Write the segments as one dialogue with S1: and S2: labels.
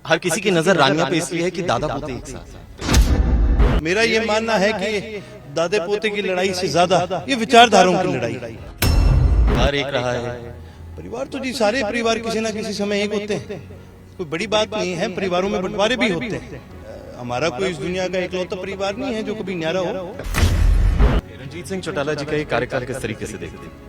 S1: हर किसी की नजर रानिया पे इसलिए है कि दादा पोते एक साथ हैं।
S2: मेरा ये मानना है कि दादे पोते की लड़ाई से ज्यादा ये विचारधाराओं की लड़ाई है।
S1: हर एक रहा है।
S2: परिवार तो जी सारे परिवार किसी ना किसी समय एक होते हैं, कोई बड़ी बात नहीं है। परिवारों में बंटवारे भी होते हैं। हमारा कोई इस दुनिया का इकलौता परिवार नहीं है जो कभी न्यारा हो।
S1: रणजीत सिंह चौटाला जी का ये कार्यकाल किस तरीके से देखते हैं?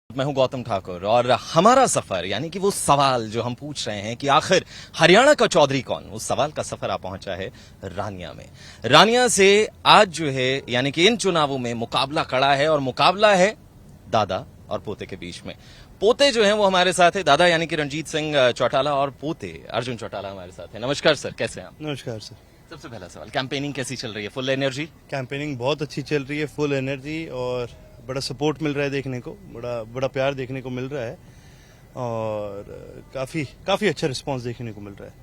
S1: मैं हूं गौतम ठाकुर और हमारा सफर यानी कि वो सवाल जो हम पूछ रहे हैं कि आखिर हरियाणा का चौधरी कौन, उस सवाल का सफर आ पहुंचा है रानिया में। रानिया से आज जो है यानी कि इन चुनावों में मुकाबला खड़ा है और मुकाबला है दादा और पोते के बीच में। पोते जो हैं वो हमारे साथ है, दादा यानी कि रणजीत सिंह चौटाला और पोते अर्जुन चौटाला हमारे साथ है। नमस्कार सर, कैसे हैं आप?
S2: नमस्कार सर।
S1: सबसे पहला सवाल, कैंपेनिंग कैसी चल रही है? Full energy?
S2: कैंपेनिंग बहुत अच्छी चल रही है, फुल एनर्जी, और बड़ा सपोर्ट मिल रहा है देखने को, बड़ा प्यार देखने को मिल रहा है और काफी अच्छा रिस्पांस देखने को मिल रहा है।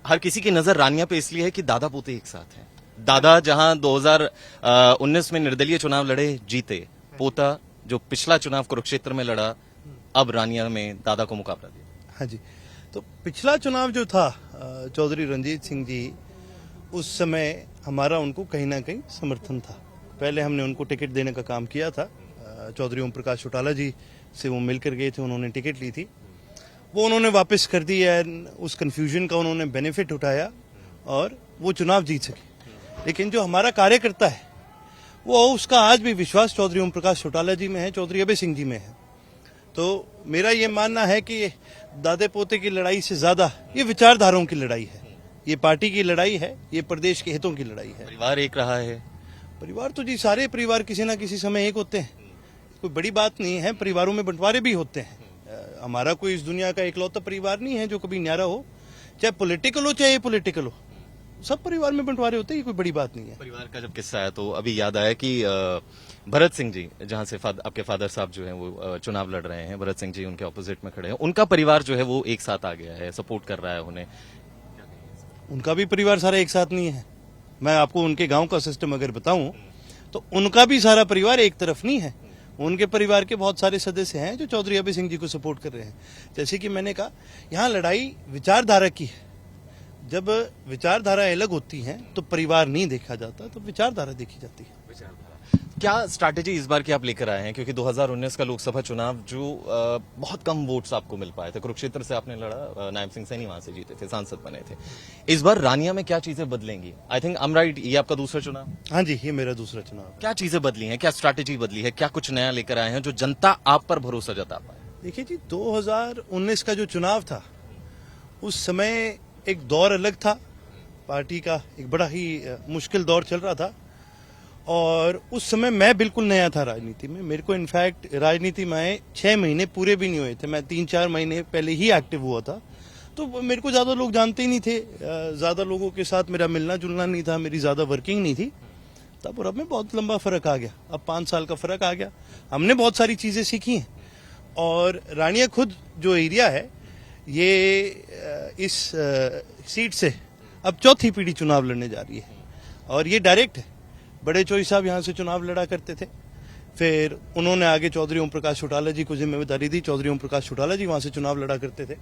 S1: हर किसी की नजर रानिया पे इसलिए है कि दादा पोते एक साथ हैं। दादा जहां 2019 में निर्दलीय चुनाव लड़े, जीते, पोता जो पिछला चुनाव कुरुक्षेत्र में लड़ा, अब रानिया में दादा को मुकाबला दिया।
S2: हाँ जी, तो पिछला चुनाव जो था चौधरी रणजीत सिंह जी, उस समय हमारा उनको कहीं ना कहीं समर्थन था। पहले हमने उनको टिकट देने का काम किया था। चौधरी ओम प्रकाश चौटाला जी से वो मिलकर गए थे, उन्होंने टिकट ली थी, वो उन्होंने वापस कर दी है। उस कन्फ्यूजन का उन्होंने बेनिफिट उठाया और वो चुनाव जीत सके। लेकिन जो हमारा कार्यकर्ता है वो उसका आज भी विश्वास चौधरी ओम प्रकाश चौटाला जी में है, चौधरी अभय सिंह जी में है। तो मेरा ये मानना है कि दादे पोते की लड़ाई से ज्यादा ये विचारधाराओं की लड़ाई है, ये पार्टी की लड़ाई है, ये प्रदेश के हितों की लड़ाई है।
S1: परिवार एक रहा है।
S2: परिवार तो जी सारे परिवार किसी ना किसी समय एक होते हैं, कोई बड़ी बात नहीं है। परिवारों में बंटवारे भी होते हैं। हमारा कोई इस दुनिया का इकलौता परिवार नहीं है जो कभी न्यारा हो, चाहे पॉलिटिकल हो चाहे एपॉलिटिकल हो, सब परिवार में बंटवारे होते हैं, ये कोई बड़ी बात नहीं है।
S1: परिवार का जब किस्सा है तो अभी याद आया कि भरत सिंह जी, जहां से आपके फादर साहब जो हैं वो चुनाव लड़ रहे हैं, भरत सिंह जी उनके ऑपोजिट में खड़े हैं, उनका परिवार जो है वो एक साथ आ गया है, सपोर्ट कर रहा है उन्हें।
S2: उनका भी परिवार सारा एक साथ नहीं है। मैं आपको उनके गांव का सिस्टम अगर बताऊं तो उनका भी सारा परिवार एक तरफ नहीं है। उनके परिवार के बहुत सारे सदस्य हैं जो चौधरी अभय सिंह जी को सपोर्ट कर रहे हैं। जैसे कि मैंने कहा, यहाँ लड़ाई विचारधारा की है। जब विचारधारा अलग होती हैं तो परिवार नहीं देखा जाता, तो विचारधारा देखी जाती है।
S1: क्या स्ट्रैटेजी इस बार की आप लेकर आए हैं? क्योंकि 2019 का लोकसभा चुनाव जो बहुत कम वोट्स आपको मिल पाए थे, कुरुक्षेत्र से आपने लड़ा, नायब सिंह सैनी वहां से जीते थे, सांसद बने थे। इस बार रानिया में क्या चीजें बदलेंगी? I think I am right, ये आपका दूसरा चुनाव?
S2: हाँ जी, ये मेरा दूसरा चुनाव है।
S1: क्या चीजें बदली हैं, क्या स्ट्रैटेजी बदली है, क्या कुछ नया लेकर आए हैं जो जनता आप पर भरोसा जता पाए?
S2: देखिए जी, 2019 का जो चुनाव था उस समय एक दौर अलग था, पार्टी का एक बड़ा ही मुश्किल दौर चल रहा था और उस समय मैं बिल्कुल नया था राजनीति में। मेरे को इनफैक्ट राजनीति में 6 महीने पूरे भी नहीं हुए थे, मैं 3-4 महीने पहले ही एक्टिव हुआ था। तो मेरे को ज्यादा लोग जानते ही नहीं थे, ज्यादा लोगों के साथ मेरा मिलना जुलना नहीं था, मेरी ज्यादा वर्किंग नहीं थी। तब और अब में बहुत लंबा फर्क आ गया। अब 5 साल का फर्क आ गया। हमने बहुत सारी चीजें सीखी हैं और रानिया खुद जो एरिया है ये इस सीट से अब चौथी पीढ़ी चुनाव लड़ने जा रही है और ये डायरेक्ट है। बड़े चोई साहब यहाँ से चुनाव लड़ा करते थे, फिर उन्होंने आगे चौधरी ओम प्रकाश चौटाला जी को जिम्मेदारी दी। चौधरी ओम प्रकाश चौटाला जी वहां से चुनाव लड़ा करते थे।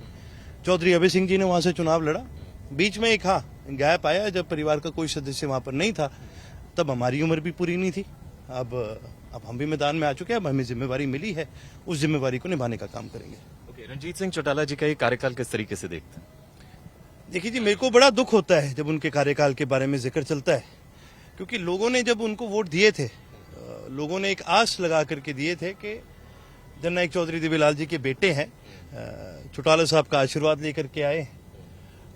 S2: चौधरी अभय सिंह जी ने वहां से चुनाव लड़ा। बीच में एक गैप आया जब परिवार का कोई सदस्य वहां पर नहीं था, तब हमारी उम्र भी पूरी नहीं थी। अब हम भी मैदान में आ चुके हैं, अब हमें जिम्मेवारी मिली है, उस जिम्मेवारी को निभाने का काम करेंगे।
S1: रणजीत सिंह चौटाला जी का ये कार्यकाल किस तरीके से देखते हैं?
S2: देखिए जी, मेरे को बड़ा दुख होता है जब उनके कार्यकाल के बारे में जिक्र चलता है, क्योंकि लोगों ने जब उनको वोट दिए थे, लोगों ने एक आस लगा करके दिए थे कि जननायक चौधरी देवीलाल जी के बेटे हैं, चौटाला साहब का आशीर्वाद लेकर के आए,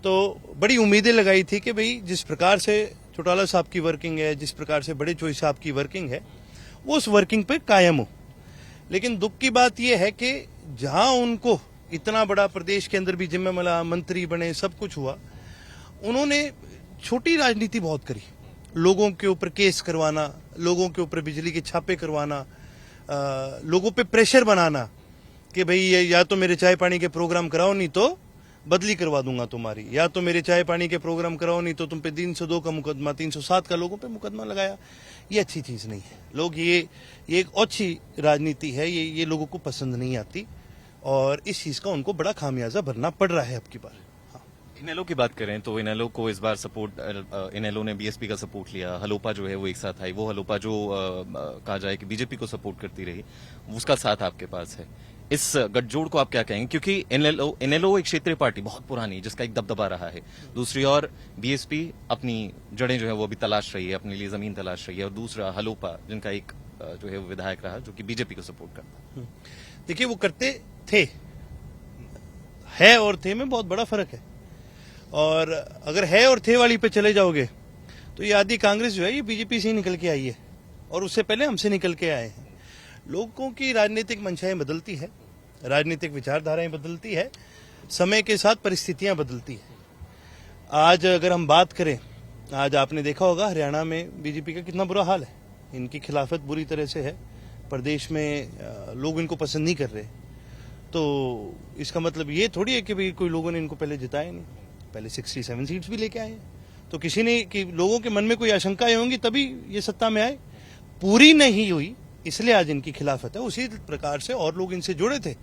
S2: तो बड़ी उम्मीदें लगाई थी कि भाई जिस प्रकार से चौटाला साहब की वर्किंग है, जिस प्रकार से बड़े चोई साहब की वर्किंग है, वो उस वर्किंग पे कायम हो। लेकिन दुख की बात यह है कि जहां उनको इतना बड़ा प्रदेश के अंदर भी जिम्मे मिला, मंत्री बने, सब कुछ हुआ, उन्होंने छोटी राजनीति बहुत करी। लोगों के ऊपर केस करवाना, लोगों के ऊपर बिजली के छापे करवाना, लोगों पे प्रेशर बनाना कि भाई या तो मेरे चाय पानी के प्रोग्राम कराओ नहीं तो बदली करवा दूंगा तुम्हारी, या तो मेरे चाय पानी के प्रोग्राम कराओ नहीं तो तुम पे 302 का मुकदमा, 307 का लोगों पे मुकदमा लगाया। ये अच्छी चीज नहीं है। लोग ये एक अच्छी राजनीति है, ये लोगों को पसंद नहीं आती और इस चीज का उनको बड़ा खामियाजा भरना पड़ रहा है अब की बार।
S1: इनेलो की बात करें तो इनेलो को इस बार सपोर्ट, इनेलो ने बीएसपी का सपोर्ट लिया। हलोपा जो है वो एक साथ आई, वो हलोपा जो कहा जाए कि बीजेपी को सपोर्ट करती रही, उसका साथ आपके पास है। इस गठजोड़ को आप क्या कहेंगे? क्योंकि इनेलो एक क्षेत्रीय पार्टी बहुत पुरानी जिसका एक दबदबा रहा है, दूसरी ओर बीएसपी अपनी जड़ें जो है वो अभी तलाश रही है, अपने लिए जमीन तलाश रही है, और दूसरा हलोपा जिनका एक जो है वो विधायक रहा जो कि बीजेपी को सपोर्ट करता है।
S2: देखिए, वो करते थे, है और थे में बहुत बड़ा फर्क है। और अगर है और थे वाली पे चले जाओगे तो ये आधी कांग्रेस जो है ये बीजेपी से ही निकल के आई है और उससे पहले हमसे निकल के आए हैं। लोगों की राजनीतिक मंशाएं बदलती है, राजनीतिक विचारधाराएं बदलती है, समय के साथ परिस्थितियां बदलती है। आज अगर हम बात करें, आज आपने देखा होगा हरियाणा में बीजेपी का कितना बुरा हाल है। इनकी खिलाफत बुरी तरह से है, प्रदेश में लोग इनको पसंद नहीं कर रहे। तो इसका मतलब ये थोड़ी है कि भाई कोई लोगों ने इनको पहले जिताया नहीं, पहले 67 सीट्स भी लेके आए हैं। तो किसी ने कि लोगों के मन में कोई आशंकाएं होंगी तभी ये सत्ता में आए। पूरी नहीं हुई इसलिए आज इनकी खिलाफत है। उसी प्रकार से और लोग इनसे जुड़े थे,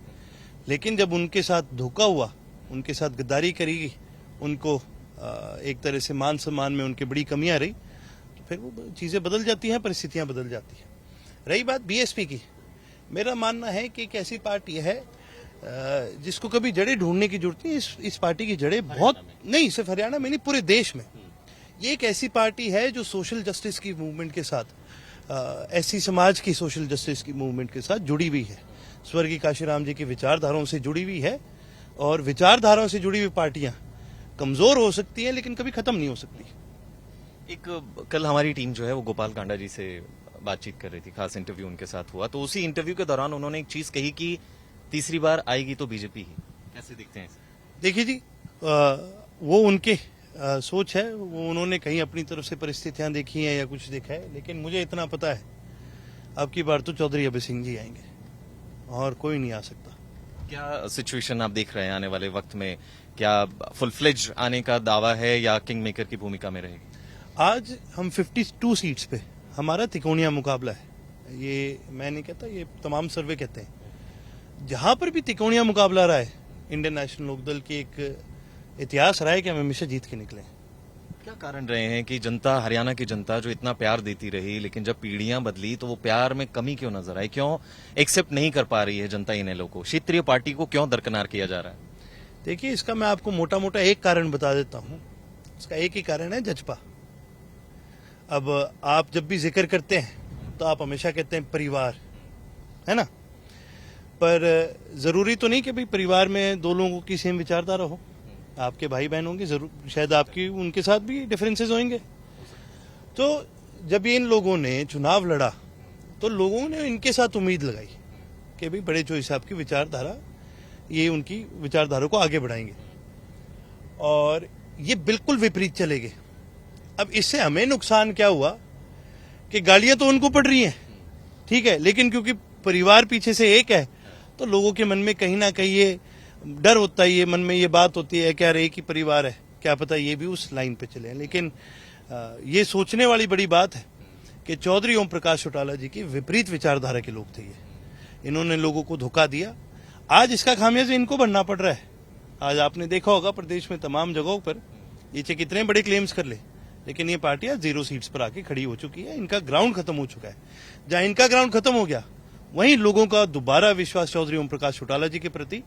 S2: लेकिन जब उनके साथ धोखा हुआ, उनके साथ गद्दारी करी गई, उनको एक तरह से मान सम्मान में उनकी बड़ी कमियां रही, तो फिर वो चीजें बदल जाती हैं, परिस्थितियां बदल जाती हैं। रही बात बीएसपी की, मेरा मानना है कि एक ऐसी पार्टी है जिसको कभी जड़ें ढूंढने की जरूरत नहीं। इस पार्टी की जड़ें बहुत नहीं, सिर्फ हरियाणा में नहीं, पूरे देश में। ये एक ऐसी पार्टी है जो सोशल जस्टिस की मूवमेंट के साथ, ऐसी समाज की सोशल जस्टिस की मूवमेंट के साथ जुड़ी हुई है, स्वर्गीय काशीराम जी की विचारधाराओं से जुड़ी हुई है। और विचारधाराओं से जुड़ी हुई पार्टियां कमजोर हो सकती है लेकिन कभी खत्म नहीं हो सकती।
S1: एक कल हमारी टीम जो है वो गोपाल कांडा जी से बातचीत कर रही थी, खास इंटरव्यू उनके साथ हुआ, तो उसी इंटरव्यू के दौरान उन्होंने एक चीज कही कि तीसरी बार आएगी तो बीजेपी ही। कैसे देखते हैं?
S2: देखिए जी, वो उनके सोच है, वो उन्होंने कहीं अपनी तरफ से परिस्थितियां देखी हैं या कुछ देखा है, लेकिन मुझे इतना पता है अब की बार तो चौधरी अभय सिंह जी आएंगे और कोई नहीं आ सकता।
S1: क्या सिचुएशन आप देख रहे हैं आने वाले वक्त में? क्या फुल फ्लेज आने का दावा है या किंग मेकर की भूमिका में रहेगी?
S2: आज हम 52 सीट्स पे, हमारा तिकोनिया मुकाबला है। ये मैं नहीं कहता, ये तमाम सर्वे कहते हैं। जहां पर भी तिकोनिया मुकाबला रहा है, इंडियन नेशनल लोकदल की एक इतिहास रहा है कि हम हमेशा जीत के निकले।
S1: क्या कारण रहे हैं कि जनता, हरियाणा की जनता जो इतना प्यार देती रही, लेकिन जब पीढ़ियां बदली तो वो प्यार में कमी क्यों नजर आई? क्यों एक्सेप्ट नहीं कर पा रही है जनता इनेलो को? क्षेत्रीय पार्टी को क्यों दरकिनार किया जा रहा है?
S2: देखिए, इसका मैं आपको मोटा मोटा एक कारण बता देता हूं। इसका एक ही कारण है, जज्बा। अब आप जब भी जिक्र करते हैं तो आप हमेशा कहते हैं परिवार, है ना, पर जरूरी तो नहीं कि भाई परिवार में दो लोगों की सेम विचारधारा हो। आपके भाई बहन होंगे, जरूर शायद आपकी उनके साथ भी डिफरेंसेस होंगे। तो जब इन लोगों ने चुनाव लड़ा तो लोगों ने इनके साथ उम्मीद लगाई कि भाई बड़े चोई साहब की विचारधारा, ये उनकी विचारधारा को आगे बढ़ाएंगे, और ये बिल्कुल विपरीत चले गए। अब इससे हमें नुकसान क्या हुआ कि गालियां तो उनको पड़ रही हैं, ठीक है, लेकिन क्योंकि परिवार पीछे से एक है तो लोगों के मन में कहीं ना कहीं ये डर होता है, ये मन में ये बात होती है कि यार एक ही परिवार है, क्या पता ये भी उस लाइन पे चले। लेकिन ये सोचने वाली बड़ी बात है कि चौधरी ओम प्रकाश चौटाला जी की विपरीत विचारधारा के लोग थे ये, इन्होंने लोगों को धोखा दिया। आज इसका खामियाजा इनको भरना पड़ रहा है। आज आपने देखा होगा प्रदेश में तमाम जगहों पर ये चाहे कितने बड़े क्लेम्स कर ले, लेकिन ये पार्टियां 0 सीट्स पर आके खड़ी हो चुकी है। इनका ग्राउंड खत्म हो चुका है। जहां इनका ग्राउंड खत्म हो गया वहीं लोगों का दोबारा विश्वास चौधरी ओम प्रकाश चौटाला जी के प्रति,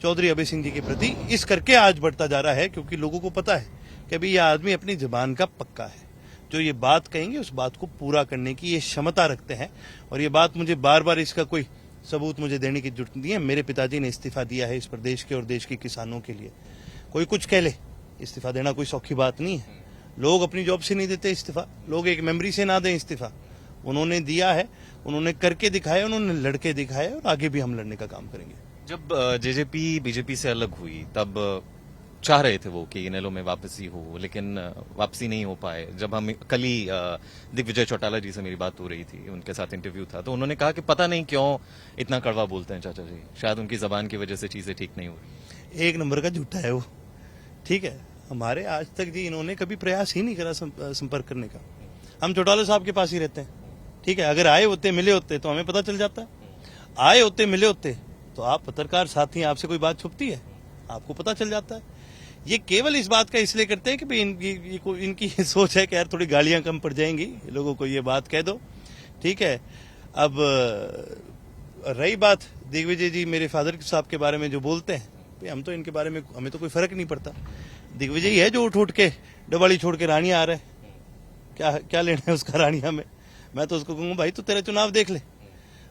S2: चौधरी अभय सिंह जी के प्रति इस करके आज बढ़ता जा रहा है क्योंकि लोगों को पता है कि अभी यह आदमी अपनी जबान का पक्का है। जो ये बात कहेंगे उस बात को पूरा करने की ये क्षमता रखते हैं। और ये बात मुझे बार बार इसका कोई सबूत मुझे देने की जरूरत नहीं है। मेरे पिताजी ने इस्तीफा दिया है इस प्रदेश के और देश के किसानों के लिए। कोई कुछ कह ले, इस्तीफा देना कोई सौखी बात नहीं है। लोग अपनी जॉब से नहीं देते इस्तीफा, लोग एक मेमोरी से ना दें इस्तीफा। उन्होंने दिया है, उन्होंने करके दिखाया, उन्होंने लड़के दिखाया और आगे भी हम लड़ने का काम करेंगे।
S1: जब जेजेपी बीजेपी से अलग हुई तब चाह रहे थे वो कि इनेलो में वापसी हो, लेकिन वापसी नहीं हो पाए। जब हम कल ही दिग्विजय चौटाला जी से मेरी बात हो रही थी, उनके साथ इंटरव्यू था, तो उन्होंने कहा कि पता नहीं क्यों इतना कड़वा बोलते हैं चाचा जी, शायद उनकी जबान की वजह से चीजें ठीक नहीं हो रही।
S2: एक नंबर का झूठा है वो, ठीक है। हमारे आज तक जी इन्होंने कभी प्रयास ही नहीं करा संपर्क करने का। हम चौटाला साहब के पास ही रहते हैं, ठीक है। अगर आए होते मिले होते तो हमें पता चल जाता। आए होते मिले होते तो आप पत्रकार साथी, आपसे कोई बात छुपती है, आपको पता चल जाता है। ये केवल इस बात का इसलिए करते हैं कि भाई इनकी सोच है कि यार थोड़ी गालियां कम पड़ जाएंगी, लोगों को ये बात कह दो, ठीक है। अब रही बात दिग्विजय जी मेरे फादर साहब के बारे में जो बोलते हैं, भाई हम तो इनके बारे में हमें तो कोई फर्क नहीं पड़ता। दिग्विजय ही है जो उठ के डबाली छोड़ के रानिया आ रहा है, क्या क्या लेना है उसका रानिया में। मैं तो उसको कहूंगा भाई तू तेरा चुनाव देख ले,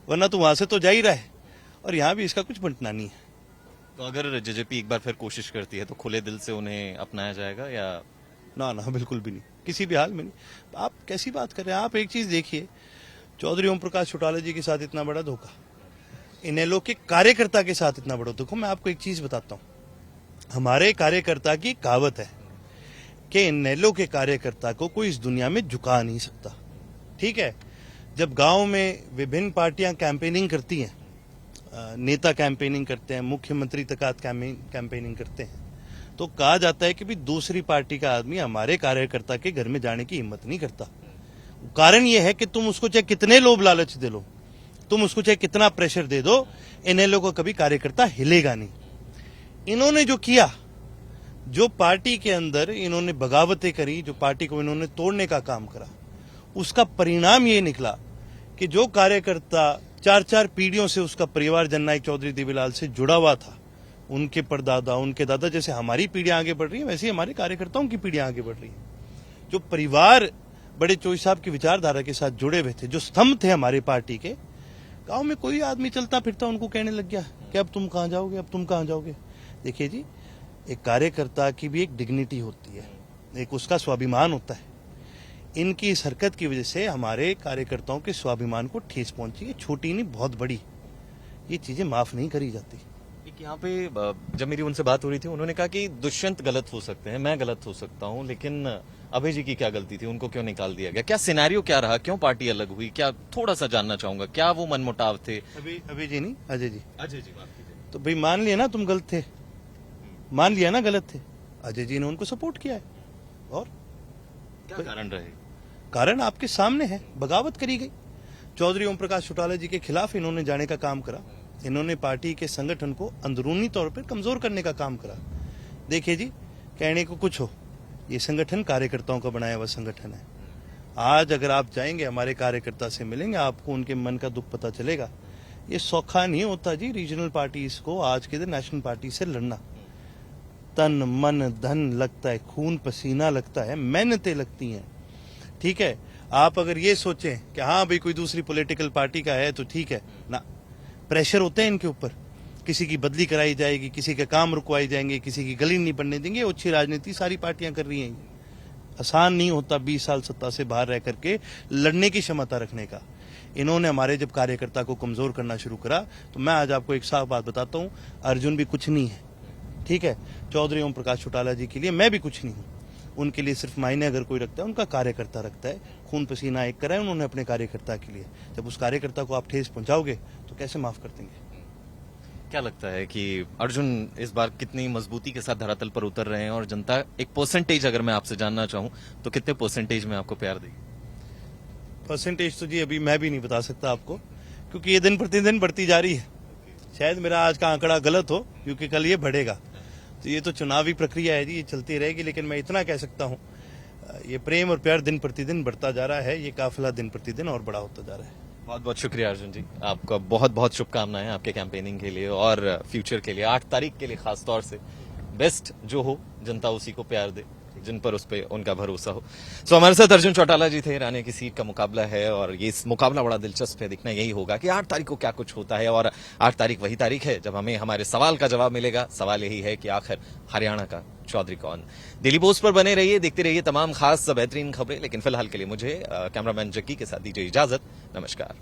S2: वरना तू वहां से तो जा ही रहा है और यहां भी इसका कुछ बंटना नहीं है।
S1: तो अगर जेजेपी एक बार फिर कोशिश करती है तो खुले दिल से उन्हें अपनाया जाएगा या?
S2: ना ना, बिल्कुल भी नहीं, किसी भी हाल में नहीं। आप कैसी बात कर रहे हैं? आप एक चीज देखिए, चौधरी ओम प्रकाश चौटाला जी के साथ इतना बड़ा धोखा, इनेलो के कार्यकर्ता के साथ इतना बड़ा धोखा। मैं आपको एक चीज बताता हूं, हमारे कार्यकर्ता की कहावत है कि इनेलो के कार्यकर्ता को कोई इस दुनिया में झुका नहीं सकता, ठीक है। जब गांव में विभिन्न पार्टियां कैंपेनिंग करती हैं, नेता कैंपेनिंग करते हैं, मुख्यमंत्री तक कैंपेनिंग करते हैं, तो कहा जाता है कि भी दूसरी पार्टी का आदमी हमारे कार्यकर्ता के घर में जाने की हिम्मत नहीं करता। कारण यह है कि तुम उसको चाहे कितने लोभ लालच दे लो, तुम उसको चाहे कितना प्रेशर दे दो, इनेलो को कभी कार्यकर्ता हिलेगा नहीं। इन्होंने जो किया, जो पार्टी के अंदर इन्होंने बगावतें करी, जो पार्टी को इन्होंने तोड़ने का काम करा, उसका परिणाम ये निकला कि जो कार्यकर्ता 4-4 पीढ़ियों से उसका परिवार जननायक चौधरी देवीलाल से जुड़ा हुआ था, उनके परदादा, उनके दादा, जैसे हमारी पीढ़ियां आगे बढ़ रही है वैसे ही हमारे कार्यकर्ताओं की पीढ़ियां आगे बढ़ रही है। जो परिवार बड़े चौधरी साहब की विचारधारा के साथ जुड़े हुए थे, जो स्तंभ थे हमारी पार्टी के, गांव में कोई आदमी चलता फिरता उनको कहने लग गया कि अब तुम कहां जाओगे, अब तुम कहां जाओगे। देखिए जी, एक कार्यकर्ता की भी एक डिग्निटी होती है, एक उसका स्वाभिमान होता है। इनकी इस हरकत की वजह से हमारे कार्यकर्ताओं के स्वाभिमान को ठेस पहुंची है, छोटी नहीं बहुत बड़ी। ये चीजें माफ नहीं करी जाती।
S1: यहाँ पे जब मेरी उनसे बात हो रही थी, उन्होंने कहा कि दुष्यंत गलत हो सकते हैं, मैं गलत हो सकता हूँ, लेकिन अभय जी की क्या गलती थी, उनको क्यों निकाल दिया गया? क्या सिनेरियो क्या रहा, क्यों पार्टी अलग हुई, क्या थोड़ा सा जानना चाहूंगा। क्या वो मनमुटाव थे?
S2: अभय जी नहीं, अजय जी।
S1: अजय जी, माफ कीजिए।
S2: तो भाई मान लिया ना तुम गलत थे, मान लिया ना गलत थे, अजय जी ने उनको सपोर्ट किया है। और
S1: क्या कारण रहे?
S2: कारण आपके सामने है, बगावत करी गई। चौधरी ओम प्रकाश चौटाला जी के खिलाफ इन्होंने जाने का काम करा, इन्होंने पार्टी के संगठन को अंदरूनी तौर पर कमजोर करने का काम करा। देखिए जी, कहने को कुछ हो, ये संगठन कार्यकर्ताओं का बनाया हुआ संगठन है। आज अगर आप जाएंगे हमारे कार्यकर्ता से मिलेंगे, आपको उनके मन का दुख पता चलेगा। ये सौखा नहीं होता जी रीजनल पार्टीज को आज के दिन नेशनल पार्टी से लड़ना। तन मन धन लगता है, खून पसीना लगता है, मेहनतें लगती हैं, ठीक है। आप अगर ये सोचें कि हाँ भाई कोई दूसरी पॉलिटिकल पार्टी का है तो ठीक है ना, प्रेशर होते हैं इनके ऊपर, किसी की बदली कराई जाएगी, किसी के काम रुकवाई जाएंगे, किसी की गली नहीं बनने देंगे। अच्छी राजनीति सारी पार्टियां कर रही हैं। आसान नहीं होता 20 साल सत्ता से बाहर रह करके लड़ने की क्षमता रखने का। इन्होंने हमारे जब कार्यकर्ता को कमजोर करना शुरू करा, तो मैं आज आपको एक साफ बात बताता हूं, अर्जुन भी कुछ नहीं है, ठीक है। चौधरी ओम प्रकाश चौटाला जी के लिए मैं भी कुछ नहीं हूं। उनके लिए सिर्फ मायने अगर कोई रखता है, उनका कार्यकर्ता रखता है। खून पसीना एक करा है उन्होंने अपने कार्यकर्ता के लिए। जब उस कार्यकर्ता को आप ठेस पहुंचाओगे तो कैसे माफ कर देंगे?
S1: क्या लगता है कि अर्जुन इस बार कितनी मजबूती के साथ धरातल पर उतर रहे हैं और जनता एक परसेंटेज अगर मैं आपसे जानना चाहूं तो कितने परसेंटेज में आपको प्यार देगी?
S2: परसेंटेज तो जी अभी मैं भी नहीं बता सकता आपको, क्योंकि ये दिन प्रतिदिन बढ़ती जा रही है। शायद मेरा आज का आंकड़ा गलत हो, क्योंकि कल ये बढ़ेगा। तो ये तो चुनावी प्रक्रिया है जी, ये चलती रहेगी। लेकिन मैं इतना कह सकता हूँ, ये प्रेम और प्यार दिन प्रतिदिन बढ़ता जा रहा है। ये काफिला दिन प्रतिदिन और बड़ा होता जा रहा है।
S1: बहुत बहुत शुक्रिया अर्जुन जी, आपका बहुत बहुत शुभकामनाएं आपके कैंपेनिंग के लिए और फ्यूचर के लिए। 8 तारीख के लिए खास तौर से बेस्ट जो हो, जनता उसी को प्यार दे जिन पर उस पे उनका भरोसा हो। सो हमारे साथ अर्जुन चौटाला जी थे। रानिया की सीट का मुकाबला है और ये इस मुकाबला बड़ा दिलचस्प है। दिखना यही होगा कि 8 तारीख को क्या कुछ होता है। और 8 तारीख वही तारीख है जब हमें हमारे सवाल का जवाब मिलेगा। सवाल यही है कि आखिर हरियाणा का चौधरी कौन? दिल्ली पोस्ट पर बने रहिए, देखते रहिए तमाम खास बेहतरीन खबरें। लेकिन फिलहाल के लिए मुझे कैमरामैन जक्की के साथ दीजिए इजाजत। नमस्कार।